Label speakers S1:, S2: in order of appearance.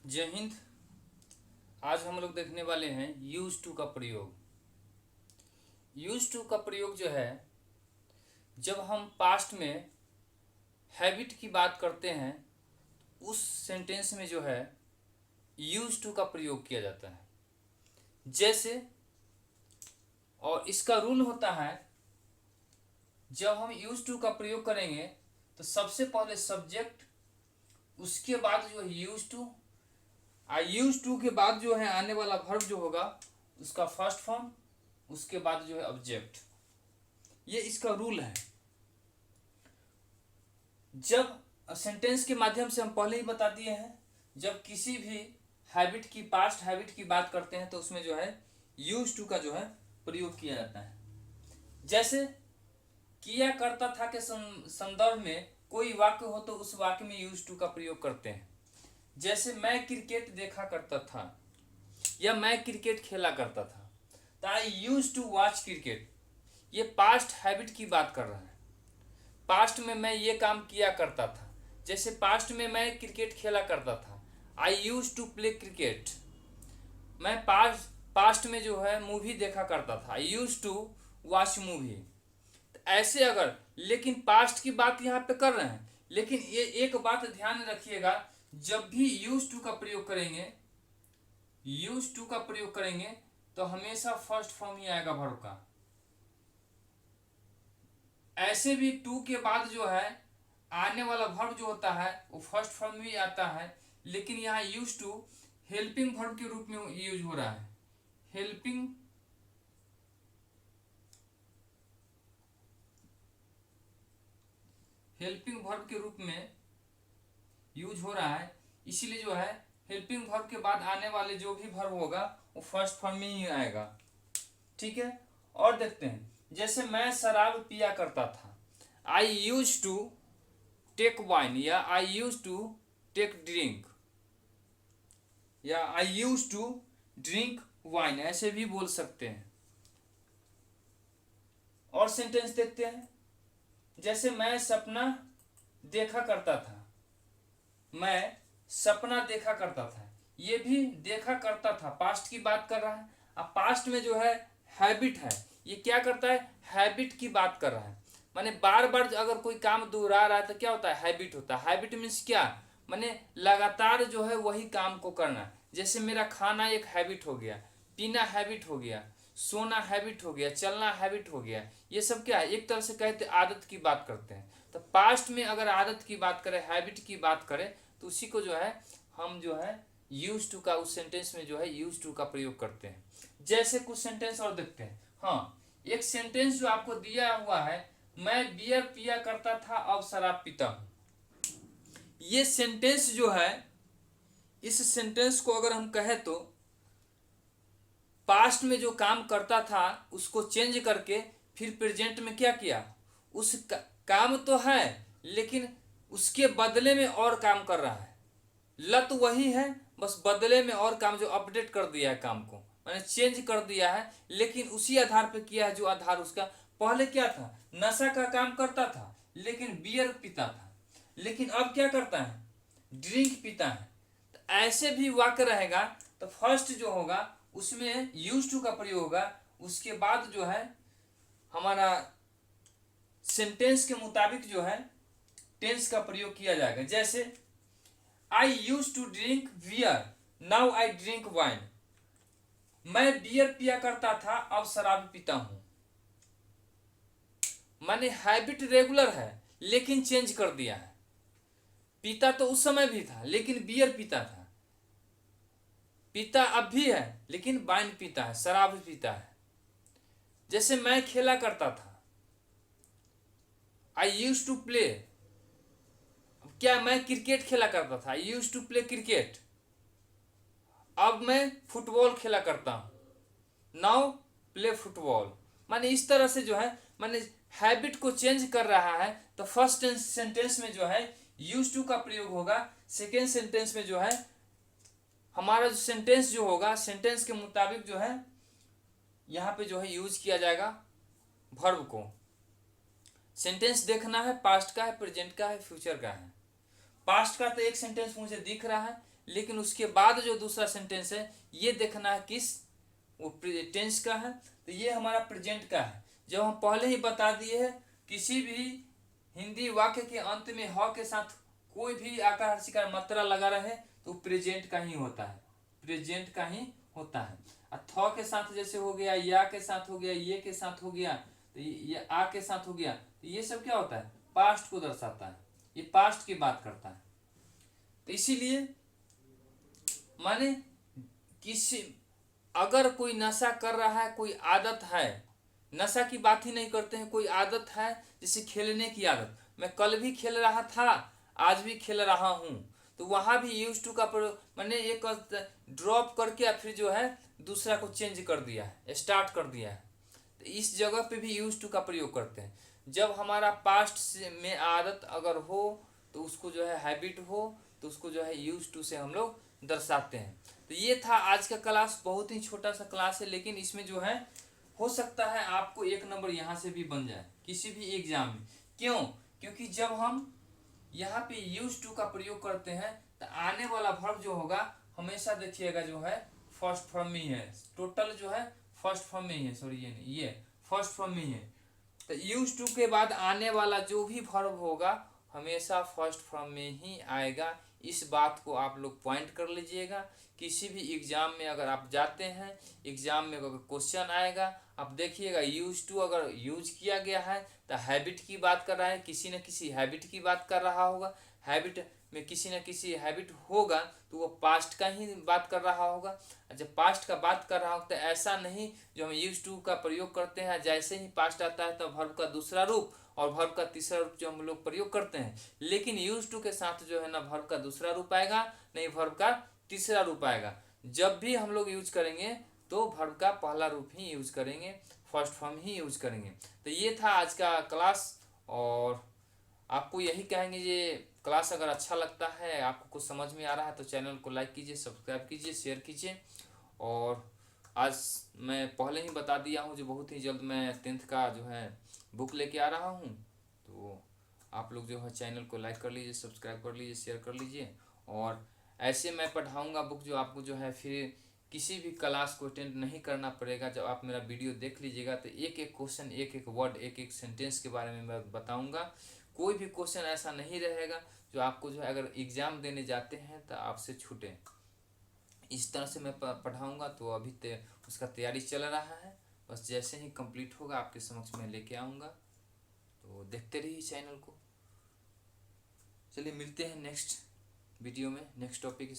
S1: जय हिंद। आज हम लोग देखने वाले हैं यूज टू का प्रयोग। यूज टू का प्रयोग जो है, जब हम पास्ट में हैबिट की बात करते हैं उस सेंटेंस में जो है यूज टू का प्रयोग किया जाता है। जैसे, और इसका रूल होता है, जब हम यूज टू का प्रयोग करेंगे तो सबसे पहले सब्जेक्ट, उसके बाद जो है यूज टू, यूज टू के बाद जो है आने वाला वर्ब जो होगा उसका फर्स्ट फॉर्म, उसके बाद जो है ऑब्जेक्ट। ये इसका रूल है। जब सेंटेंस के माध्यम से हम पहले ही बता दिए हैं, जब किसी भी हैबिट की, पास्ट हैबिट की बात करते हैं तो उसमें जो है यूज टू का जो है प्रयोग किया जाता है। जैसे किया करता था के संदर्भ में कोई वाक्य हो तो उस वाक्य में यूज टू का प्रयोग करते हैं। जैसे मैं क्रिकेट देखा करता था या मैं क्रिकेट खेला करता था, तो आई यूज टू वॉच क्रिकेट। ये पास्ट हैबिट की बात कर रहा है। पास्ट में मैं ये काम किया करता था। जैसे पास्ट में मैं क्रिकेट खेला करता था, आई यूज टू प्ले क्रिकेट। मैं पास्ट में जो है मूवी देखा करता था, आई यूज टू वॉच मूवी। ऐसे अगर, लेकिन पास्ट की बात यहाँ पे कर रहे हैं, लेकिन ये एक बात ध्यान रखिएगा, जब भी यूज टू का प्रयोग करेंगे, यूज टू का प्रयोग करेंगे तो हमेशा फर्स्ट फॉर्म ही आएगा वर्ब का। ऐसे भी टू के बाद जो है आने वाला वर्ब जो होता है वो फर्स्ट फॉर्म में आता है, लेकिन यहाँ यूज टू हेल्पिंग वर्ब के रूप में यूज हो रहा है। हेल्पिंग हेल्पिंग वर्ब के रूप में यूज हो रहा है, इसीलिए जो है हेल्पिंग वर्ब के बाद आने वाले जो भी वर्ब होगा वो फर्स्ट फॉर्म में ही आएगा। ठीक है। और देखते हैं, जैसे मैं शराब पिया करता था, आई यूज टू टेक वाइन, या आई यूज टू टेक ड्रिंक, या आई यूज टू ड्रिंक वाइन, ऐसे भी बोल सकते हैं। और सेंटेंस देखते हैं, जैसे मैं सपना देखा करता था, मैं सपना देखा करता था। ये भी देखा करता था, पास्ट की बात कर रहा है। अब पास्ट में जो है हैबिट है, ये क्या करता है, हैबिट की बात कर रहा है। माने बार बार अगर कोई काम दोहरा रहा है तो क्या होता है, हैबिट होता है। हैबिट मीन्स क्या, माने लगातार जो है वही काम को करना। जैसे मेरा खाना एक हैबिट हो गया, पीना हैबिट हो गया, सोना हैबिट हो गया, चलना हैबिट हो गया। ये सब क्या है, एक तरह से कहते आदत की बात करते हैं। तो पास्ट में अगर आदत की बात करें, हैबिट की बात करें, तो उसी को जो है हम जो है यूज टू का उस सेंटेंस में जो है यूज टू का प्रयोग करते हैं। जैसे कुछ सेंटेंस और देखते हैं। हाँ, एक सेंटेंस जो आपको दिया हुआ है, मैं बियर पिया करता था अब शराब पीता हूं। ये सेंटेंस जो है, इस सेंटेंस को अगर हम कहें तो पास्ट में जो काम करता था उसको चेंज करके फिर प्रेजेंट में क्या किया, उस काम तो है लेकिन उसके बदले में और काम कर रहा है। लत वही है, बस बदले में और काम जो अपडेट कर दिया है, काम को मैंने चेंज कर दिया है, लेकिन उसी आधार पे किया है जो आधार उसका पहले क्या था। नशा का काम करता था लेकिन बियर पीता था, लेकिन अब क्या करता है, ड्रिंक पीता है। तो ऐसे भी वाक्य रहेगा, तो फर्स्ट जो होगा उसमें यूज टू का प्रयोग होगा, उसके बाद जो है हमारा सेंटेंस के मुताबिक जो है टेंस का प्रयोग किया जाएगा। जैसे I use to drink beer, now I drink wine. मैं बियर पिया करता था अब शराब पीता हूं। माने हैबिट रेगुलर है लेकिन चेंज कर दिया है। पीता तो उस समय भी था लेकिन बियर पीता था, पीता अब भी है लेकिन वाइन पीता है, शराब पीता है। जैसे मैं खेला करता था, आई यूज टू प्ले, क्या मैं क्रिकेट खेला करता था, आई यूज टू प्ले क्रिकेट। अब मैं फुटबॉल खेला करता हूं, नाउ प्ले फुटबॉल। माने इस तरह से जो है, माने हैबिट को चेंज कर रहा है। तो फर्स्ट सेंटेंस में जो है यूज टू का प्रयोग होगा, सेकेंड सेंटेंस में जो है हमारा जो सेंटेंस जो होगा, सेंटेंस के मुताबिक जो है यहाँ पे जो है यूज किया जाएगा वर्ब को। सेंटेंस देखना है, पास्ट का है, प्रेजेंट का है, फ्यूचर का है। पास्ट का तो एक सेंटेंस मुझे दिख रहा है, लेकिन उसके बाद जो दूसरा सेंटेंस है ये देखना है किस वो टेंस का है। तो ये हमारा प्रेजेंट का है। जब हम पहले ही बता दिए है किसी भी हिंदी वाक्य के अंत में ह के साथ कोई भी आकार हर्षिकार मात्रा लगा रहे तो प्रेजेंट का ही होता है, प्रेजेंट का ही होता है। थ के साथ जैसे हो गया, या के साथ हो गया, ये के साथ हो गया, तो ये आ के साथ हो गया, तो ये सब क्या होता है, पास्ट को दर्शाता है, ये पास्ट की बात करता है। तो इसीलिए माने किसी अगर कोई नशा कर रहा है, कोई आदत है, नशा की बात ही नहीं करते हैं, कोई आदत है जैसे खेलने की आदत, मैं कल भी खेल रहा था, आज भी खेल रहा हूँ, तो वहां भी यूज टू का प्रयोग मैंने एक ड्रॉप करके फिर जो है दूसरा को चेंज कर दिया है, स्टार्ट कर दिया है। तो इस जगह पे भी यूज टू का प्रयोग करते हैं। जब हमारा पास्ट में आदत अगर हो तो उसको जो है हैबिट हो तो उसको जो है यूज टू से हम लोग दर्शाते हैं। तो ये था आज का क्लास, बहुत ही छोटा सा क्लास है, लेकिन इसमें जो है हो सकता है आपको 1 नंबर यहाँ से भी बन जाए किसी भी एग्जाम में। क्यों? क्योंकि जब हम यहाँ पे यूज टू का प्रयोग करते हैं तो आने वाला वर्ब जो होगा हमेशा देखिएगा जो है फर्स्ट फॉर्म में ही है, टोटल जो है फर्स्ट फॉर्म में ही है, सॉरी ये नहीं, ये फर्स्ट फॉर्म में ही है। तो यूज टू के बाद आने वाला जो भी वर्ब होगा हमेशा फर्स्ट फॉर्म में ही आएगा। इस बात को आप लोग पॉइंट कर लीजिएगा। किसी भी एग्जाम में अगर आप जाते हैं, एग्जाम में अगर क्वेश्चन आएगा, आप देखिएगा यूज टू अगर यूज किया गया है तो हैबिट की बात कर रहा है, किसी न किसी हैबिट की बात कर रहा होगा, हैबिट में किसी न किसी हैबिट होगा तो वो पास्ट का ही बात कर रहा होगा। जब पास्ट का बात कर रहा होगा तो ऐसा नहीं जो हम यूज टू का प्रयोग करते हैं जैसे ही पास्ट आता है तो वर्ब का दूसरा रूप और वर्ब का तीसरा रूप जो हम लोग प्रयोग करते हैं, लेकिन यूज टू के साथ जो है ना वर्ब का दूसरा रूप आएगा, नहीं वर्ब का तीसरा रूप आएगा। जब भी हम लोग यूज करेंगे तो वर्ब का पहला रूप ही यूज करेंगे, फर्स्ट फॉर्म ही यूज करेंगे। तो ये था आज का क्लास, और आपको यही कहेंगे ये क्लास अगर अच्छा लगता है, आपको कुछ समझ में आ रहा है तो चैनल को लाइक कीजिए, सब्सक्राइब कीजिए, शेयर कीजिए। और आज मैं पहले ही बता दिया हूँ जो बहुत ही जल्द मैं 10th का जो है बुक लेके आ रहा हूँ, तो आप लोग जो है चैनल को लाइक कर लीजिए, सब्सक्राइब कर लीजिए, शेयर कर लीजिए। और ऐसे मैं पढ़ाऊँगा बुक जो आपको जो है फिर किसी भी क्लास को अटेंड नहीं करना पड़ेगा। जब आप मेरा वीडियो देख लीजिएगा तो एक एक क्वेश्चन, एक एक वर्ड, एक एक सेंटेंस के बारे में मैं बताऊंगा। कोई भी क्वेश्चन ऐसा नहीं रहेगा जो आपको जो है अगर एग्ज़ाम देने जाते हैं तो आपसे छूटे। इस तरह से मैं पढ़ाऊंगा। तो अभी उसका तैयारी चल रहा है, बस जैसे ही कंप्लीट होगा आपके समक्ष मैं लेके आऊँगा। तो देखते रहिए चैनल को। चलिए मिलते हैं नेक्स्ट वीडियो में नेक्स्ट टॉपिक।